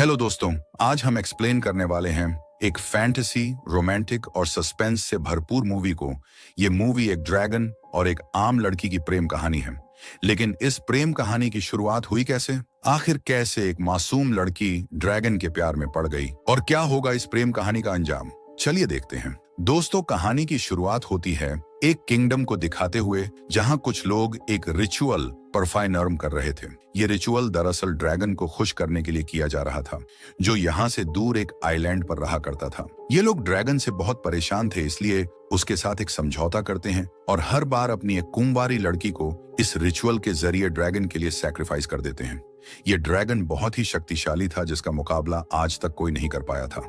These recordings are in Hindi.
हेलो दोस्तों, आज हम एक्सप्लेन करने वाले हैं एक फैंटेसी, रोमांटिक और सस्पेंस से भरपूर मूवी को। ये मूवी एक ड्रैगन और एक आम लड़की की प्रेम कहानी है। लेकिन इस प्रेम कहानी की शुरुआत हुई कैसे? आखिर कैसे एक मासूम लड़की ड्रैगन के प्यार में पड़ गई और क्या होगा इस प्रेम कहानी का अंजाम? चलिए देखते हैं। दोस्तों, कहानी की शुरुआत होती है एक किंगडम को दिखाते हुए जहां कुछ लोग एक रिचुअल परफॉर्म कर रहे थे। ये रिचुअल दरअसल ड्रैगन को खुश करने के लिए किया जा रहा था, जो यहाँ से दूर एक आइलैंड पर रहा करता था। ये लोग ड्रैगन से बहुत परेशान थे, इसलिए उसके साथ एक समझौता करते हैं और हर बार अपनी एक कुंवारी लड़की को इस रिचुअल के जरिए ड्रैगन के लिए सैक्रिफाइस कर देते हैं। ये ड्रैगन बहुत ही शक्तिशाली था, जिसका मुकाबला आज तक कोई नहीं कर पाया था,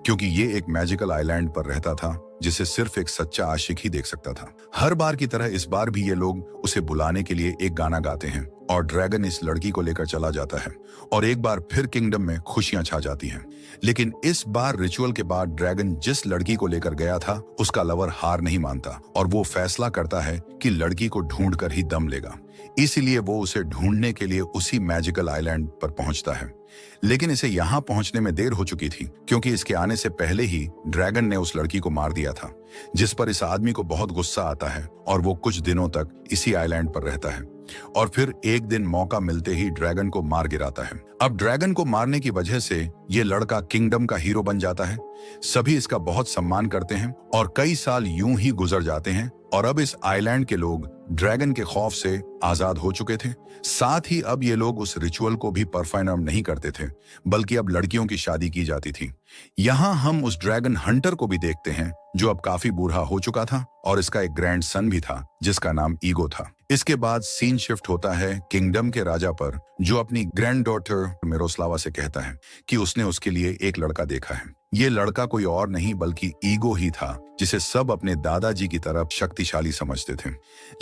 क्योंकि ये एक मैजिकल आइलैंड पर रहता था जिसे सिर्फ एक सच्चा आशिक ही देख सकता था। हर बार की तरह इस बार भी ये लोग उसे बुलाने के लिए एक गाना गाते हैं और ड्रैगन इस लड़की को लेकर चला जाता है और एक बार फिर किंगडम में खुशियां छा जाती हैं। लेकिन इस बार रिचुअल के बाद ड्रैगन जिस लड़की को लेकर गया था उसका लवर हार नहीं मानता और वो फैसला करता है कि लड़की को ढूंढ कर ही दम लेगा। इसीलिए वो उसे ढूंढने के लिए उसी मैजिकल आइलैंड पर पहुंचता है। लेकिन इसे यहाँ पहुंचने में देर हो चुकी थी, क्योंकि इसके आने से पहले ही ड्रैगन ने उस लड़की को मार दिया था, जिस पर इस आदमी को बहुत गुस्सा आता है और वो कुछ दिनों तक इसी आइलैंड पर रहता है और फिर एक दिन मौका मिलते ही ड्रैगन को मार गिराता है। अब ड्रैगन को मारने की वजह से ये लड़का किंगडम का हीरो बन जाता है। सभी इसका बहुत सम्मान करते हैं और कई साल यूं ही गुजर जाते हैं और अब इस आइलैंड के लोग ड्रैगन के खौफ से आजाद हो चुके थे। साथ ही अब ये लोग उस रिचुअल को भी परफॉर्म नहीं करते थे, बल्कि अब लड़कियों की शादी की जाती थी। यहाँ हम उस ड्रैगन हंटर को भी देखते हैं, जो अब काफी बूढ़ा हो चुका था और इसका एक ग्रैंड सन भी था जिसका नाम ईगो था। इसके बाद सीन शिफ्ट होता है किंगडम के राजा पर, जो अपनी ग्रैंड डॉटर मिरोस्लावा से कहता है कि उसने उसके लिए एक लड़का देखा है। ये लड़का कोई और नहीं बल्कि ईगो ही था, जिसे सब अपने दादाजी की तरफ शक्तिशाली समझते थे।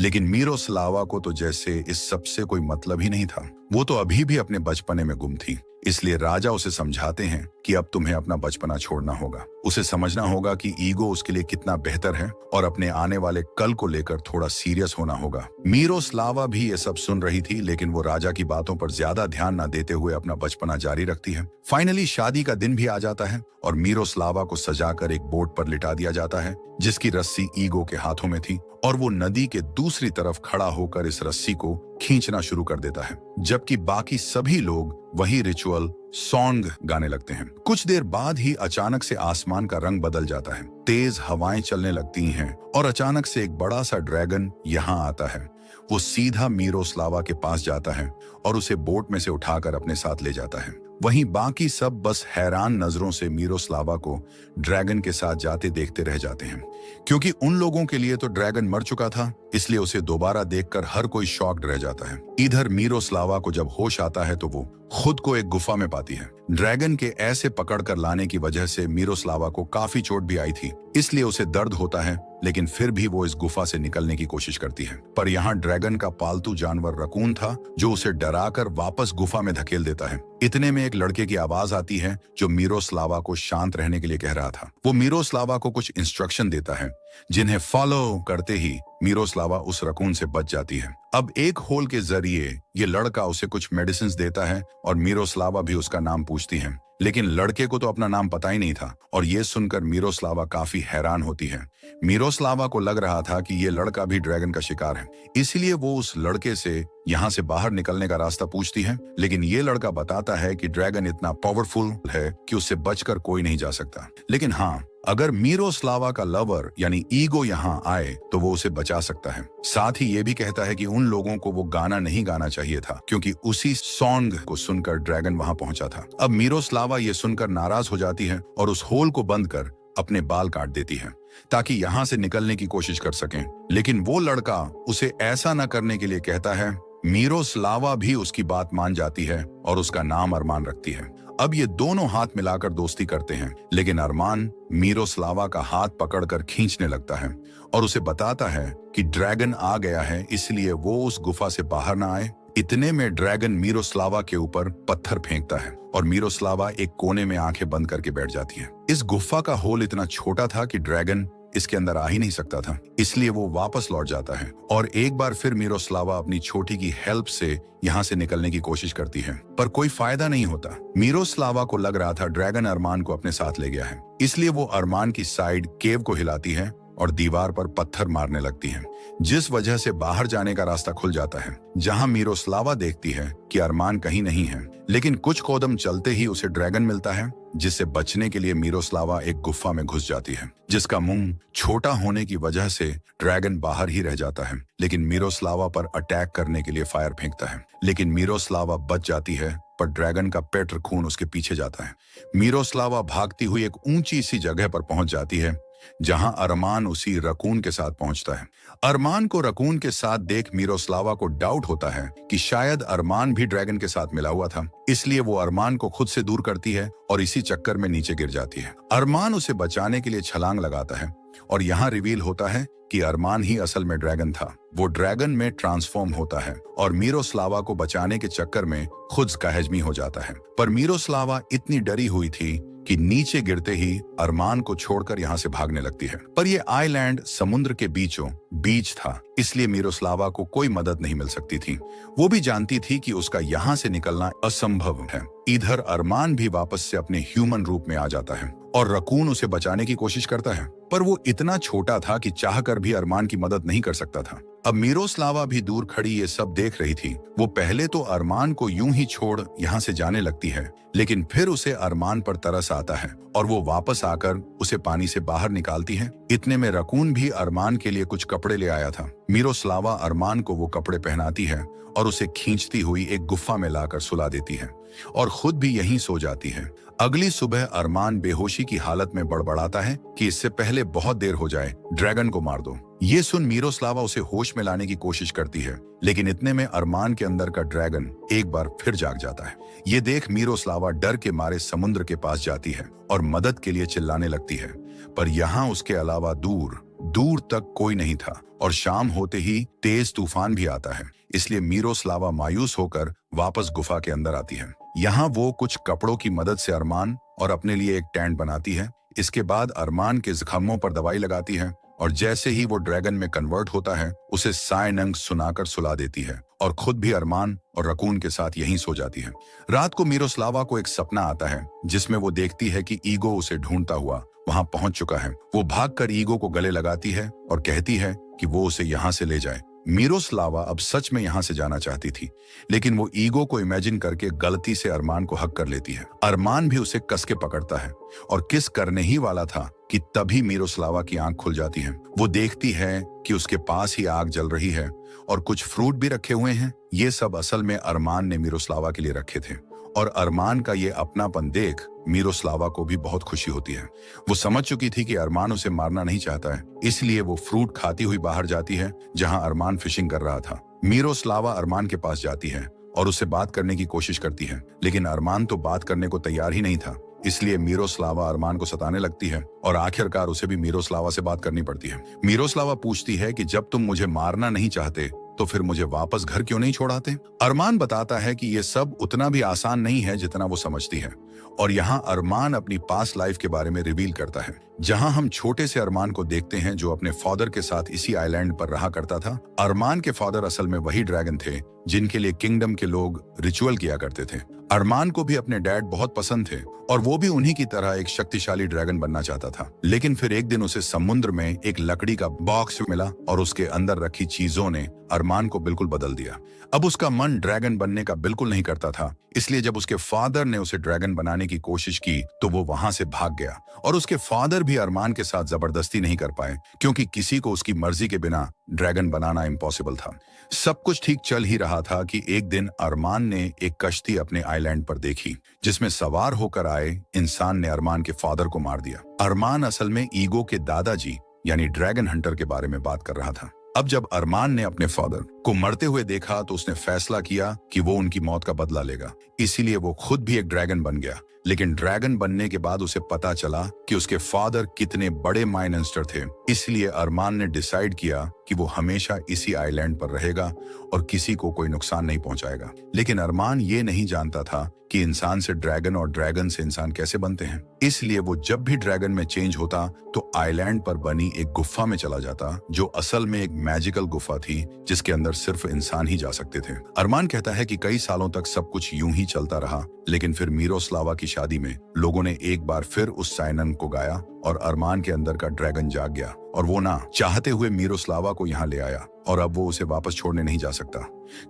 लेकिन मिरोस्लावा को तो जैसे इस सब से कोई मतलब ही नहीं था। वो तो अभी भी अपने बचपने में गुम थी। इसलिए राजा उसे समझाते हैं कि अब तुम्हें अपना बचपना छोड़ना होगा। उसे समझना होगा कि ईगो उसके लिए कितना बेहतर है और अपने आने वाले कल को लेकर थोड़ा सीरियस होना होगा। मिरोस्लावा भी ये सब सुन रही थी, लेकिन वो राजा की बातों पर ज्यादा ध्यान न देते हुए अपना बचपना जारी रखती है। फाइनली शादी का दिन भी आ जाता है और मिरोस्लावा को सजाकर एक बोट पर लिटा दिया जाता है, जिसकी रस्सी ईगो के हाथों में थी और वो नदी के दूसरी तरफ खड़ा होकर इस रस्सी को खींचना शुरू कर देता है, जबकि बाकी सभी लोग वही रिचुअल सॉन्ग गाने लगते हैं। कुछ देर बाद ही अचानक से आसमान का रंग बदल जाता है, तेज हवाएं चलने लगती हैं और अचानक से एक बड़ा सा ड्रैगन यहाँ आता है। वो सीधा मिरोस्लावा के पास जाता है और उसे बोट में से उठाकर अपने साथ ले जाता है। वहीं बाकी सब बस हैरान नजरों से मिरोस्लावा को ड्रैगन के साथ जाते देखते रह जाते हैं, क्योंकि उन लोगों के लिए तो ड्रैगन मर चुका था, इसलिए उसे दोबारा देखकर हर कोई शॉक्ड रह जाता है। इधर मिरोस्लावा को जब होश आता है तो वो खुद को एक गुफा में पाती है। ड्रैगन के ऐसे पकड़ कर लाने की वजह से मिरोस्लावा को काफी चोट भी आई थी, इसलिए उसे दर्द होता है, लेकिन फिर भी वो इस गुफा से निकलने की कोशिश करती है। पर यहाँ ड्रैगन का पालतू जानवर रकून था, जो उसे डराकर वापस गुफा में धकेल देता है। इतने में एक लड़के की आवाज आती है, जो मिरोस्लावा को शांत रहने के लिए कह रहा था। वो मिरोस्लावा को कुछ इंस्ट्रक्शन देता है, जिन्हें फॉलो करते ही मिरोस्लावा उस रकून से बच जाती है। अब एक होल के जरिए ये लड़का उसे कुछ मेडिसिन देता है और मिरोस्लावा भी उसका नाम पूछती है, लेकिन लड़के को तो अपना नाम पता ही नहीं था और ये सुनकर मिरोस्लावा काफी हैरान होती है। मिरोस्लावा को लग रहा था कि ये लड़का भी ड्रैगन का शिकार है, इसलिए वो उस लड़के से यहाँ से बाहर निकलने का रास्ता पूछती है, लेकिन ये लड़का बताता है कि ड्रैगन इतना पावरफुल है कि उससे बचकर कोई नहीं जा सकता। लेकिन हाँ, अगर मिरोस्लावा का लवर यानी ईगो यहाँ आए तो वो उसे बचा सकता है। साथ ही ये भी कहता है कि उन लोगों को वो गाना नहीं गाना चाहिए था, क्योंकि उसी सॉन्ग को सुनकर ड्रैगन वहां पहुंचा था। अब मिरोस्लावा ये सुनकर नाराज हो जाती है और उस होल को बंद कर अपने बाल काट देती है, ताकि यहाँ से निकलने की कोशिश कर सकें। लेकिन वो लड़का उसे ऐसा न करने के लिए कहता है। मिरोस्लावा भी उसकी बात मान जाती है और उसका नाम अरमान रखती है। अब ये दोनों हाथ मिलाकर दोस्ती करते हैं, लेकिन अरमान मिरोस्लावा का हाथ पकड़कर खींचने लगता है और उसे बताता है कि ड्रैगन आ गया है, इसलिए वो उस गुफा से बाहर ना आए। इतने में ड्रैगन मिरोस्लावा के ऊपर पत्थर फेंकता है और मिरोस्लावा एक कोने में आंखें बंद करके बैठ जाती है। इस गुफा का होल इतना छोटा था कि ड्रैगन इसके अंदर आ ही नहीं सकता था, इसलिए वो वापस लौट जाता है और एक बार फिर मिरोस्लावा अपनी छोटी की हेल्प से यहाँ से निकलने की कोशिश करती है, पर कोई फायदा नहीं होता। मिरोस्लावा को लग रहा था ड्रैगन अरमान को अपने साथ ले गया है, इसलिए वो अरमान की साइड केव को हिलाती है और दीवार पर पत्थर मारने लगती है, जिस वजह से बाहर जाने का रास्ता खुल जाता है, जहां मिरोस्लावा देखती है कि अरमान कहीं नहीं है। लेकिन कुछ कदम चलते ही उसे ड्रैगन मिलता है, जिससे बचने के लिए मिरोस्लावा एक गुफा में घुस जाती है, जिसका मुंह छोटा होने की वजह से ड्रैगन बाहर ही रह जाता है। लेकिन मिरोस्लावा पर अटैक करने के लिए फायर फेंकता है, लेकिन मिरोस्लावा बच जाती है, पर ड्रैगन का पेट खून उसके पीछे जाता है। मिरोस्लावा भागती हुई एक ऊंची सी जगह पर पहुंच जाती है, जहां अरमान उसी रकून के साथ पहुंचता है। अरमान को रकून के साथ देख मिरोस्लावा को डाउट होता है कि शायद अरमान भी ड्रैगन के साथ मिला हुआ था, इसलिए वो अरमान को खुद से दूर करती है और इसी चक्कर में नीचे गिर जाती है। अरमान उसे बचाने के लिए छलांग लगाता है और यहाँ रिवील होता है कि अरमान ही असल में ड्रैगन था। वो ड्रैगन में ट्रांसफॉर्म होता है और मिरोस्लावा को बचाने के चक्कर में खुद कहजमी हो जाता है। पर मिरोस्लावा इतनी डरी हुई थी कि नीचे गिरते ही अरमान को छोड़कर यहाँ से भागने लगती है। पर ये आइलैंड समुद्र के बीचों बीच था, इसलिए मिरोस्लावा को कोई मदद नहीं मिल सकती थी। वो भी जानती थी कि उसका यहाँ से निकलना असंभव है। इधर अरमान भी वापस से अपने ह्यूमन रूप में आ जाता है और रकून उसे बचाने की कोशिश करता है, पर वो इतना छोटा था कि चाहकर भी अरमान की मदद नहीं कर सकता था। अब मिरोस्लावा भी दूर खड़ी ये सब देख रही थी। वो पहले तो अरमान को यूं ही छोड़ यहाँ से जाने लगती है, लेकिन फिर उसे अरमान पर तरस आता है और वो वापस आकर उसे पानी से बाहर निकालती है। इतने में रकून भी अरमान के लिए कुछ कपड़े ले आया था। मिरोस्लावा अरमान को वो कपड़े पहनाती है और उसे खींचती हुई एक गुफा में लाकर सुला देती है और खुद भी यहीं सो जाती है। अगली सुबह अरमान बेहोशी की हालत में बड़बड़ाता है कि इससे पहले बहुत देर हो जाए, ड्रैगन को मार दो। ये सुन मिरोस्लावा उसे होश में लाने की कोशिश करती है, लेकिन इतने में अरमान के अंदर का ड्रैगन एक बार फिर जाग जाता है। ये देख मिरोस्लावा डर के मारे समुद्र के पास जाती है और मदद के लिए चिल्लाने लगती है, पर यहाँ उसके अलावा दूर दूर तक कोई नहीं था और शाम होते ही तेज तूफान भी आता है। इसलिए मिरोस्लावा मायूस होकर वापस गुफा के अंदर आती है। यहाँ वो कुछ कपड़ों की मदद से अरमान और अपने लिए एक टेंट बनाती है। इसके बाद अरमान के जख्मों पर दवाई लगाती है और जैसे ही वो ड्रैगन में कन्वर्ट होता है, उसे सायनंग सुनाकर सुला देती है और खुद भी अरमान और रकून के साथ यहीं सो जाती है। रात को मिरोस्लावा को एक सपना आता है, जिसमें वो देखती है कि ईगो उसे ढूंढता हुआ वहां पहुंच चुका है। वो भागकर ईगो को गले लगाती है और कहती है कि वो उसे यहाँ से ले जाए। मिरोस्लावा अब सच में यहाँ से जाना चाहती थी, लेकिन वो ईगो को इमेजिन करके गलती से अरमान को हक कर लेती है। अरमान भी उसे कस के पकड़ता है और किस करने ही वाला था कि तभी मिरोस्लावा की आंख खुल जाती है। वो देखती है कि उसके पास ही आग जल रही है और कुछ फ्रूट भी रखे हुए हैं। ये सब असल में अरमान ने मिरोस्लावा के लिए रखे थे और अरमान का ये अपनापन देख मिरोस्लावा को भी बहुत खुशी होती है। वो समझ चुकी थी कि अरमान उसे मारना नहीं चाहता है, इसलिए वो फ्रूट खाती हुई बाहर जाती है जहां अरमान फिशिंग कर रहा था। मिरोस्लावा अरमान के पास जाती है और उससे बात करने की कोशिश करती है, लेकिन अरमान तो बात करने को तैयार ही नहीं था। इसलिए मिरोस्लावा अरमान को सताने लगती है और आखिरकार उसे भी मिरोस्लावा से बात करनी पड़ती है। मिरोस्लावा पूछती है कि जब तुम मुझे मारना नहीं चाहते तो फिर मुझे वापस घर क्यों नहीं छोड़ाते? अरमान बताता है कि ये सब उतना भी आसान नहीं है जितना वो समझती है और यहाँ अरमान अपनी पास्ट लाइफ के बारे में रिवील करता है, जहां हम छोटे से अरमान को देखते हैं जो अपने फादर के साथ इसी आइलैंड पर रहा करता था। अरमान के फादर असल में वही ड्रैगन थे जिनके लिए किंगडम के लोग रिचुअल किया करते थे। अरमान को भी अपने डैड बहुत पसंद थे और वो भी उन्हीं की तरह एक शक्तिशाली ड्रैगन बनना चाहता था। लेकिन फिर एक दिन उसे समुद्र में एक लकड़ी का बॉक्स मिला और उसके अंदर रखी चीजों ने अरमान को बिल्कुल बदल दिया। अब उसका मन ड्रैगन बनने का बिल्कुल नहीं करता था, इसलिए जब उसके फादर ने उसे ड्रैगन बनाने की कोशिश की तो वो वहां से भाग गया और उसके फादर भी अरमान के साथ जबरदस्ती नहीं कर पाए, क्योंकि किसी को उसकी मर्जी के बिना ड्रैगन बनाना इम्पॉसिबल था। सब कुछ ठीक चल ही रहा था कि एक दिन अरमान ने एक कश्ती अपने आइलैंड पर देखी, जिसमें सवार होकर आए इंसान ने अरमान के फादर को मार दिया। अरमान असल में ईगो के दादाजी यानी ड्रैगन हंटर के बारे में बात कर रहा था। अब जब अरमान ने अपने फादर को मरते हुए देखा तो उसने फैसला किया कि वो उनकी मौत का बदला लेगा, इसीलिए वो खुद भी एक ड्रैगन बन गया। लेकिन ड्रैगन बनने के बाद उसे पता चला कि उसके फादर कितने बड़े माइनस्टर थे। इसलिए अरमान ने डिसाइड किया कि वो हमेशा इसी आइलैंड पर रहेगा और किसी को कोई नुकसान नहीं पहुंचाएगा। लेकिन अरमान ये नहीं जानता था कि इंसान से ड्रैगन और ड्रैगन से इंसान कैसे बनते हैं। इसलिए वो जब भी ड्रैगन में चेंज होता तो आइलैंड पर बनी एक गुफा में चला जाता, जो असल में एक मैजिकल गुफा थी जिसके अंदर सिर्फ इंसान ही जा सकते थे। अरमान कहता है कि कई सालों तक सब कुछ यूं ही चलता रहा, लेकिन फिर मिरोस्लावा की शादी में लोगों ने एक बार फिर उस साइनन को गाया और अरमान के अंदर का ड्रैगन जाग गया और वो ना चाहते हुए मिरोस्लावा को यहाँ ले आया। और अब वो उसे वापस छोड़ने नहीं जा सकता,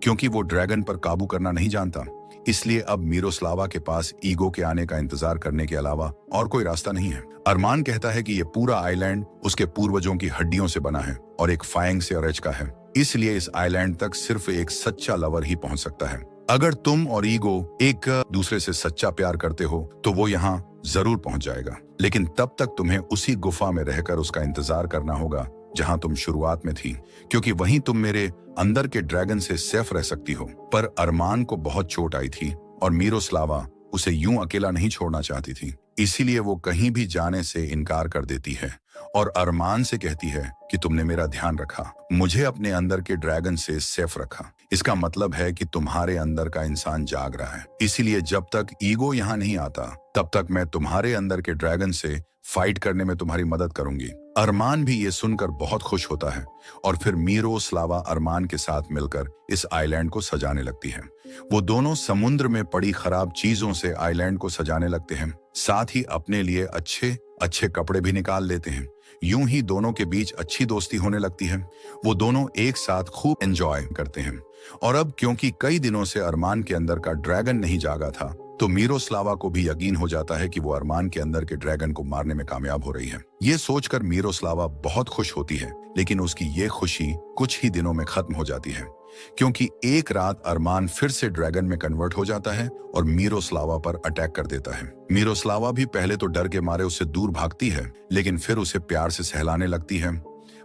क्योंकि वो ड्रैगन पर काबू करना नहीं जानता। इसलिए अब मिरोस्लावा के पास ईगो के आने का इंतजार करने के अलावा और कोई रास्ता नहीं है। अरमान कहता है कि ये पूरा आइलैंड उसके पूर्वजों की हड्डियों से बना है और एक फाइंग से अरेज का है। इसलिए इस आइलैंड तक सिर्फ एक सच्चा लवर ही पहुंच सकता है। अगर तुम और ईगो एक दूसरे से सच्चा प्यार करते हो तो वो यहाँ जरूर पहुंच जाएगा, लेकिन तब तक तुम्हें उसी गुफा में रहकर उसका इंतजार करना होगा जहां तुम शुरुआत में थी, क्योंकि वहीं तुम मेरे अंदर के ड्रैगन से सेफ रह सकती हो। पर अरमान को बहुत चोट आई थी और मिरोस्लावा उसे यूं अकेला नहीं छोड़ना चाहती थी। इसीलिए वो कहीं भी जाने से इनकार कर देती है और अरमान से कहती है कि तुमने मेरा ध्यान रखा, मुझे अपने अंदर के ड्रैगन से सेफ रखा। इसका मतलब है कि तुम्हारे अंदर का इंसान जाग रहा है। इसीलिए जब तक ईगो यहाँ नहीं आता तब तक मैं तुम्हारे अंदर के ड्रैगन से फाइट करने में तुम्हारी मदद करूंगी। अरमान भी ये सुनकर बहुत खुश होता है और फिर मिरोस्लावा अरमान के साथ मिलकर इस आइलैंड को सजाने लगती है। वो दोनों समुद्र में पड़ी खराब चीजों से आइलैंड को सजाने लगते हैं, साथ ही अपने लिए अच्छे अच्छे कपड़े भी निकाल लेते हैं। यूं ही दोनों के बीच अच्छी दोस्ती होने लगती है। वो दोनों एक साथ खूब एंजॉय करते हैं। और अब क्योंकि कई दिनों से अरमान के अंदर का ड्रैगन नहीं जागा था, तो मिरोस्लावा को भी यकीन हो जाता है कि वो अरमान के अंदर के ड्रैगन को मारने में कामयाब हो रही है। ये सोचकर मिरोस्लावा बहुत खुश होती है, लेकिन उसकी ये खुशी कुछ ही दिनों में खत्म हो जाती है, क्योंकि एक रात अरमान फिर से ड्रैगन में कन्वर्ट हो जाता है और मिरोस्लावा पर अटैक कर देता है। मिरोस्लावा भी पहले तो डर के मारे उससे दूर भागती है, लेकिन फिर उसे प्यार से सहलाने लगती है।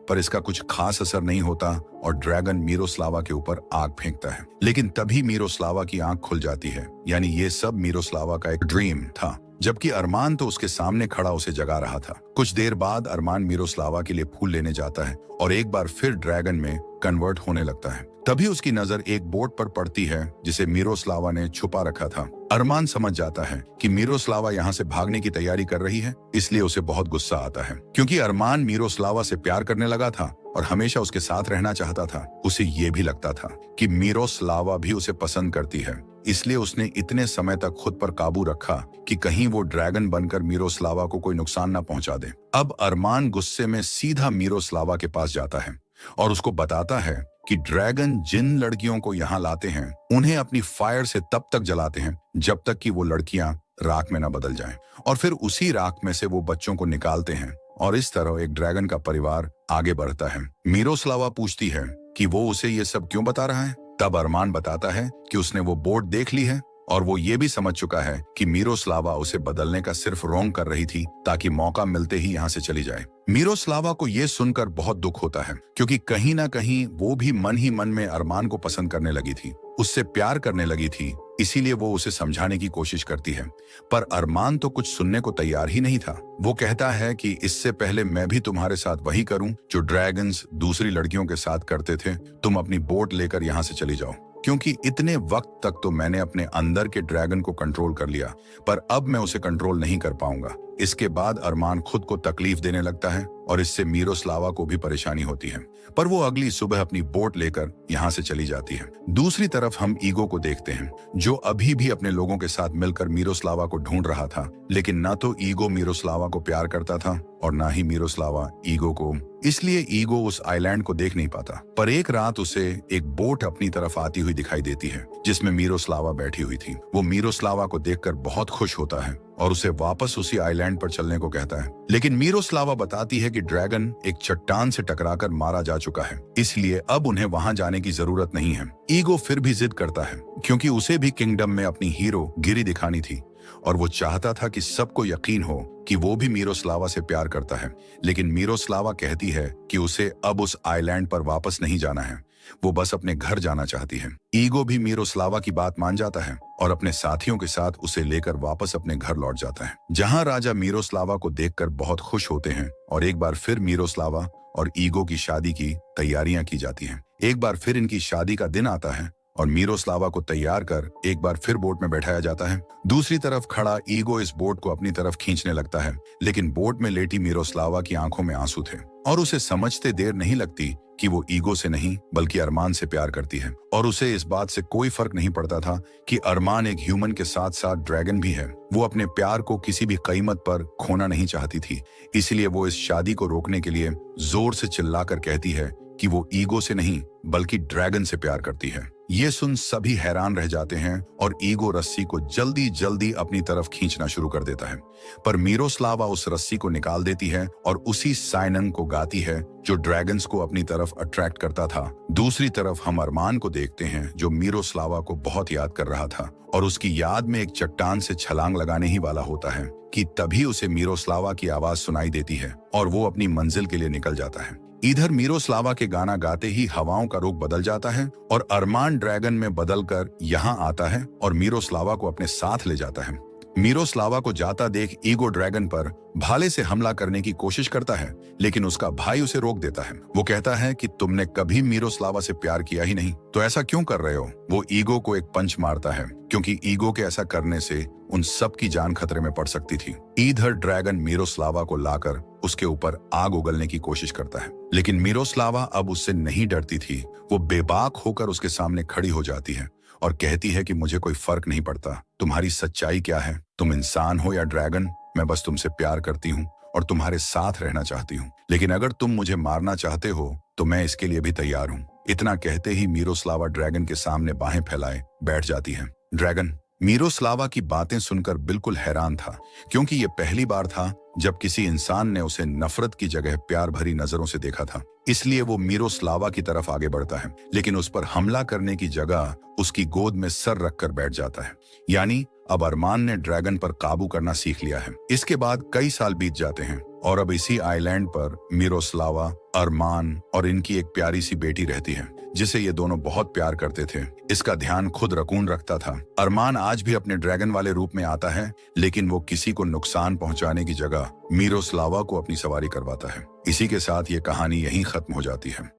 पर इसका कुछ खास असर नहीं होता और ड्रैगन मिरोस्लावा के ऊपर आग फेंकता है। लेकिन तभी मिरोस्लावा की आंख खुल जाती है, यानी ये सब मिरोस्लावा का एक ड्रीम था, जबकि अरमान तो उसके सामने खड़ा उसे जगा रहा था। कुछ देर बाद अरमान मिरोस्लावा के लिए फूल लेने जाता है और एक बार फिर ड्रैगन में कन्वर्ट होने लगता है। तभी उसकी नजर एक बोट पर पड़ती है जिसे मिरोस्लावा ने छुपा रखा था। अरमान समझ जाता है कि मिरोस्लावा यहाँ से भागने की तैयारी कर रही है, इसलिए उसे बहुत गुस्सा आता है, क्योंकि अरमान मिरोस्लावा से प्यार करने लगा था और हमेशा उसके साथ रहना चाहता था। उसे ये भी लगता था कि मिरोस्लावा भी उसे पसंद करती है, इसलिए उसने इतने समय तक खुद पर काबू रखा कि कहीं वो ड्रैगन बनकर मिरोस्लावा को कोई नुकसान न पहुंचा दे। अब अरमान गुस्से में सीधा मिरोस्लावा के पास जाता है और उसको बताता है कि ड्रैगन जिन लड़कियों को यहाँ लाते हैं उन्हें अपनी फायर से तब तक जलाते हैं जब तक कि वो लड़कियां राख में न बदल जाएं, और फिर उसी राख में से वो बच्चों को निकालते हैं और इस तरह एक ड्रैगन का परिवार आगे बढ़ता है। मिरोस्लावा पूछती है कि वो उसे ये सब क्यों बता रहा है। तब अरमान बताता है कि उसने वो बोट देख ली है और वो ये भी समझ चुका है कि मिरोस्लावा उसे बदलने का सिर्फ रोंग कर रही थी ताकि मौका मिलते ही यहाँ से चली जाए। मिरोस्लावा को ये सुनकर बहुत दुख होता है, क्योंकि कहीं ना कहीं वो भी मन ही मन में अरमान को पसंद करने लगी थी, उससे प्यार करने लगी थी। इसीलिए वो उसे समझाने की कोशिश करती है, पर अरमान तो कुछ सुनने को तैयार ही नहीं था। वो कहता है कि इससे पहले मैं भी तुम्हारे साथ वही करूं जो ड्रैगन्स दूसरी लड़कियों के साथ करते थे। तुम अपनी बोट लेकर यहाँ से चली जाओ, क्योंकि इतने वक्त तक तो मैंने अपने अंदर के ड्रैगन को कंट्रोल कर लिया, पर अब मैं उसे कंट्रोल नहीं कर पाऊंगा। इसके बाद अरमान खुद को तकलीफ देने लगता है और इससे मिरोस्लावा को भी परेशानी होती है, पर वो अगली सुबह अपनी बोट लेकर यहाँ से चली जाती है। दूसरी तरफ हम ईगो को देखते हैं, जो अभी भी अपने लोगों के साथ मिलकर मिरोस्लावा को ढूंढ रहा था, लेकिन न तो ईगो मिरोस्लावा को प्यार करता था और ना ही मिरोस्लावा ईगो को। इसलिए ईगो उस आइलैंड को देख नहीं पाता। पर एक रात उसे एक बोट अपनी तरफ आती हुई दिखाई देती है जिसमें मिरोस्लावा बैठी हुई थी। वो मिरोस्लावा को देखकर बहुत खुश होता है और उसे वापस उसी आइलैंड पर चलने को कहता है, लेकिन मिरोस्लावा बताती है कि ड्रैगन एक चट्टान से टकराकर मारा जा चुका है, इसलिए अब उन्हें वहां जाने की जरूरत नहीं है। ईगो फिर भी जिद करता है, क्योंकि उसे भी किंगडम में अपनी हीरो गिरी दिखानी थी और वो चाहता था कि सबको यकीन हो कि वो भी मिरोस्लावा से प्यार करता है। लेकिन मिरोस्लावा कहती है कि उसे अब उस आइलैंड पर वापस नहीं जाना है, वो बस अपने घर जाना चाहती है। ईगो भी मिरोस्लावा की बात मान जाता है और अपने साथियों के साथ उसे लेकर वापस अपने घर लौट जाता है, जहां राजा मिरोस्लावा को देखकर बहुत खुश होते हैं और एक बार फिर मिरोस्लावा और ईगो की शादी की तैयारियां की जाती हैं। एक बार फिर इनकी शादी का दिन आता है और मिरोस्लावा को तैयार कर एक बार फिर बोट में बैठाया जाता है। दूसरी तरफ खड़ा ईगो इस बोट को अपनी तरफ खींचने लगता है, लेकिन बोट में लेटी मिरोस्लावा की आंखों में आंसू थे और उसे समझते देर नहीं लगती कि वो ईगो से नहीं बल्कि अरमान से प्यार करती है और उसे इस बात से कोई फर्क नहीं पड़ता था कि अरमान एक ह्यूमन के साथ साथ ड्रैगन भी है। वो अपने प्यार को किसी भी कीमत पर खोना नहीं चाहती थी, इसलिए वो इस शादी को रोकने के लिए जोर से चिल्लाकर कहती है कि वो ईगो से नहीं बल्कि ड्रैगन से प्यार करती है। ये सुन सभी हैरान रह जाते हैं और ईगो रस्सी को जल्दी जल्दी अपनी तरफ खींचना शुरू कर देता है, पर मिरोस्लावा उस रस्सी को निकाल देती है और उसी साइनन को गाती है जो ड्रैगन्स को अपनी तरफ अट्रैक्ट करता था। दूसरी तरफ हम अरमान को देखते हैं जो मिरोस्लावा को बहुत याद कर रहा था और उसकी याद में एक चट्टान से छलांग लगाने ही वाला होता है कि तभी उसे मिरोस्लावा की आवाज सुनाई देती है और वो अपनी मंजिल के लिए निकल जाता है। इधर मिरोस्लावा के गाना गाते ही हवाओं का रुख बदल जाता है और अरमान ड्रैगन में बदलकर यहाँ आता है और मिरोस्लावा को अपने साथ ले जाता है। मिरोस्लावा को जाता देख ईगो ड्रैगन पर भाले से हमला करने की कोशिश करता है, लेकिन उसका भाई उसे रोक देता है। वो कहता है कि तुमने कभी मिरोस्लावा से प्यार किया ही नहीं, तो ऐसा क्यों कर रहे हो। वो ईगो को एक पंच मारता है क्योंकि ईगो के ऐसा करने से उन सब की जान खतरे में पड़ सकती थी। इधर ड्रैगन मिरोस्लावा को लाकर उसके ऊपर आग उगलने की कोशिश करता है, लेकिन मिरोस्लावा अब उससे नहीं डरती थी। वो बेबाक होकर उसके सामने खड़ी हो जाती है और कहती है कि मुझे कोई फर्क नहीं पड़ता तुम्हारी सच्चाई क्या है, तुम इंसान हो या ड्रैगन, मैं बस तुमसे प्यार करती हूँ और तुम्हारे साथ रहना चाहती हूँ, लेकिन अगर तुम मुझे मारना चाहते हो तो मैं इसके लिए भी तैयार हूँ। इतना कहते ही मिरोस्लावा ड्रैगन के सामने बाहें फैलाए बैठ जाती है। ड्रैगन मिरोस्लावा की बातें सुनकर बिल्कुल हैरान था, क्योंकि ये पहली बार था जब किसी इंसान ने उसे नफरत की जगह प्यार भरी नजरों से देखा था। इसलिए वो मिरोस्लावा की तरफ आगे बढ़ता है, लेकिन उस पर हमला करने की जगह उसकी गोद में सर रखकर बैठ जाता है। यानी अब अरमान ने ड्रैगन पर काबू करना सीख लिया है। इसके बाद कई साल बीत जाते हैं और अब इसी आइलैंड पर मिरोस्लावा, अरमान और इनकी एक प्यारी सी बेटी रहती है, जिसे ये दोनों बहुत प्यार करते थे। इसका ध्यान खुद रकून रखता था। अरमान आज भी अपने ड्रैगन वाले रूप में आता है, लेकिन वो किसी को नुकसान पहुंचाने की जगह मिरोस्लावा को अपनी सवारी करवाता है। इसी के साथ ये कहानी यहीं खत्म हो जाती है।